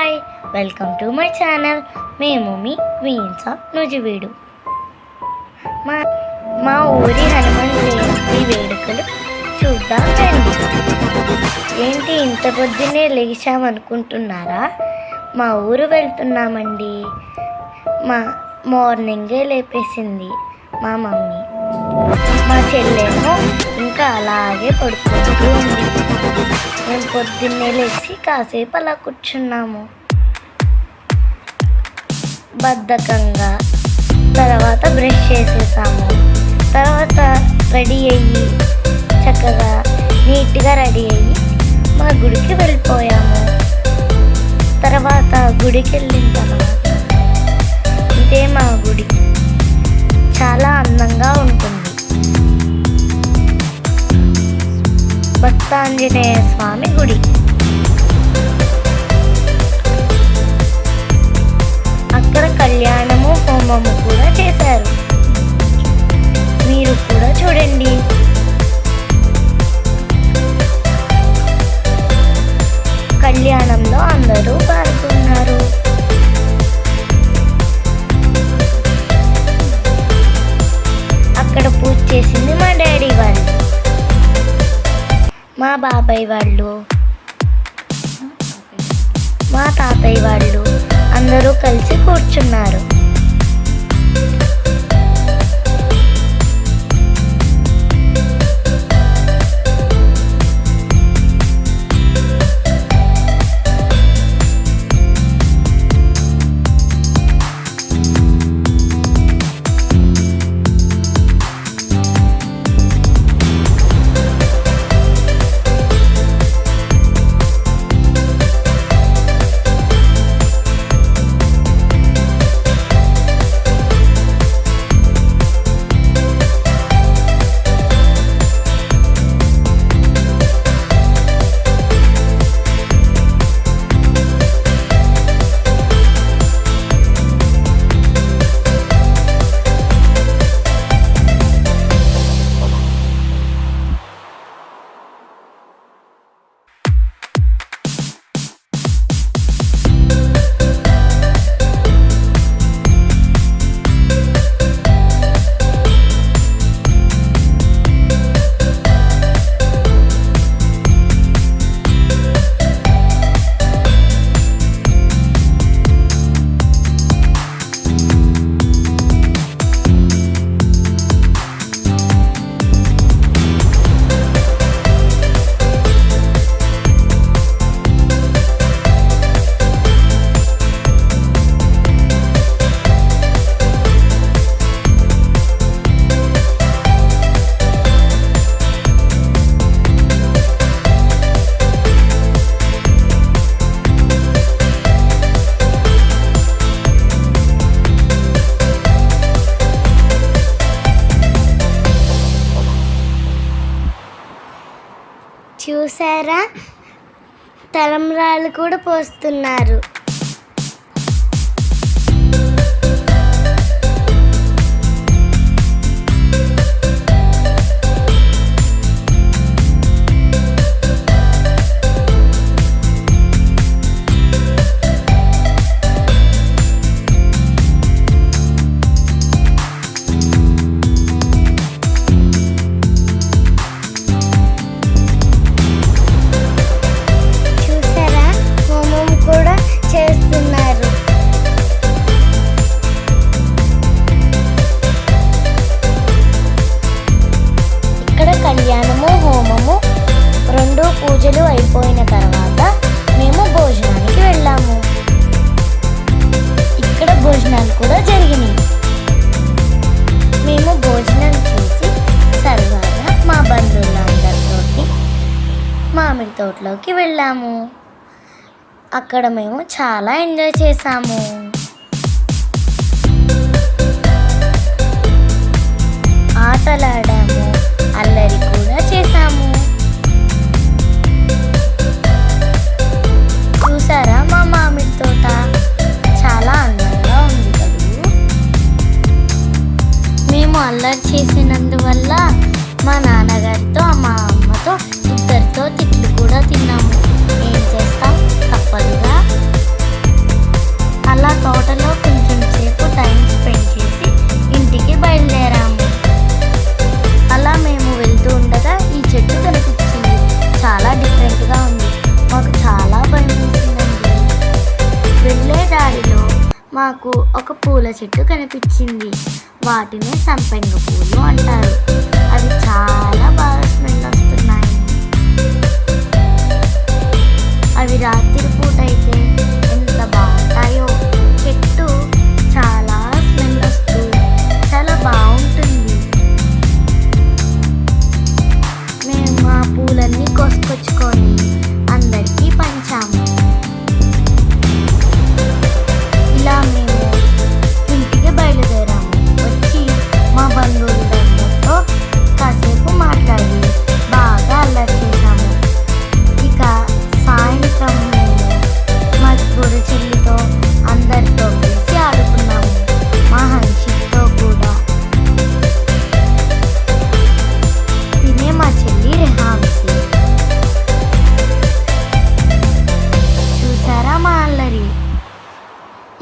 Hi, welcome to my channel. మేము మీ queens of Nuzvid. మా ఊరి హనుమాన్ జయంతి వేడుకలు చూద్దాం రండి. ఏంటి ఇంత పొద్దున్నే లేచామనుకుంటున్నారా? మా ఊరు వెళ్తున్నామండి. మార్నింగే లేపేసింది మా మమ్మీ. మా చెల్లెమో ఇంకా అలాగే పడుకుంటూ ఉంది. మేము పొద్దున్నే లేచి కాసేపు అలా కూర్చున్నాము బద్ధకంగా. తర్వాత బ్రష్ చేసేసాము. తర్వాత రెడీ అయ్యి చక్కగా నీట్గా రెడీ అయ్యి మా గుడికి వెళ్ళిపోయాము. తర్వాత గుడికి వెళ్ళిన తర్వాత ఇదే మా గుడి, చాలా అందంగా ఉంటుంది. భక్తాంజనేయ స్వామి గుడి. అక్కడ కళ్యాణము హోమము కూడా చేశారు. మీరు కూడా చూడండి. కళ్యాణంలో అందరూ పాల్గొన్నారు. అక్కడ పూజ చేసింది మా డాడీ వాళ్ళు, మా బాబాయ్ వాళ్ళు, మా తాతయ్య వాళ్ళు అందరూ కలిసి కూర్చున్నారు. చూసారా, తలంబ్రాలు కూడా పోస్తున్నారు. కళ్యాణము హోమము రెండు పూజలు అయిపోయిన తర్వాత మేము భోజనానికి వెళ్ళాము. ఇక్కడ భోజనాలు కూడా జరిగినాయి. మేము భోజనం చేసి సరదాగా మా బంధువులందరితోటి మామిడి తోటలోకి వెళ్ళాము. అక్కడ మేము చాలా ఎంజాయ్ చేసాము. ఆటలాడాము, అల్లరి కూడా చేసాము. చూసారా, మా మామిడి తోట చాలా అందంగా ఉంది కదా. మేము అల్లరి చేసినందువల్ల మా నాన్నగారితో మా అమ్మతో ఇద్దరితో తిట్లు కూడా తిన్నాము. ఏం చేస్తాం, తప్పదుగా. మాకు ఒక పూల చెట్టు కనిపించింది. వాటిని సంపెంగ పూలు అంటారు. అవి చాలా బాగా స్మెల్ వస్తున్నాయి. అవి రాత్రి పూట అయితే ఎంత బాగుంటాయో. చెట్టు చాలా స్మెల్ వస్తూ చాలా బాగుంటుంది. మేము ఆ పూలన్నీ కోసుకొచ్చుకొని అందరికీ పంచాము. ఇలా మేము ఇంటికి బయలుదేరాము. వచ్చి మా బంధువులతో కాసేపు మాట్లాడి బాగా అల్లరి చేశాము. ఇక సాయంత్రం మేము మా గుడి చెల్లితో అందరితో కలిసి ఆడుకున్నాము. మా హన్షిక్తో కూడా. తినే మా చెల్లి రెహాన్సీ. చూసారా మా అల్లరి.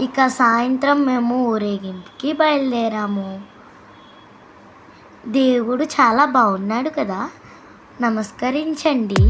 ఇక సాయంత్రం మేము ఊరేగింపుకి బయలుదేరాము. దేవుడు చాలా బాగున్నాడు కదా. నమస్కరించండి.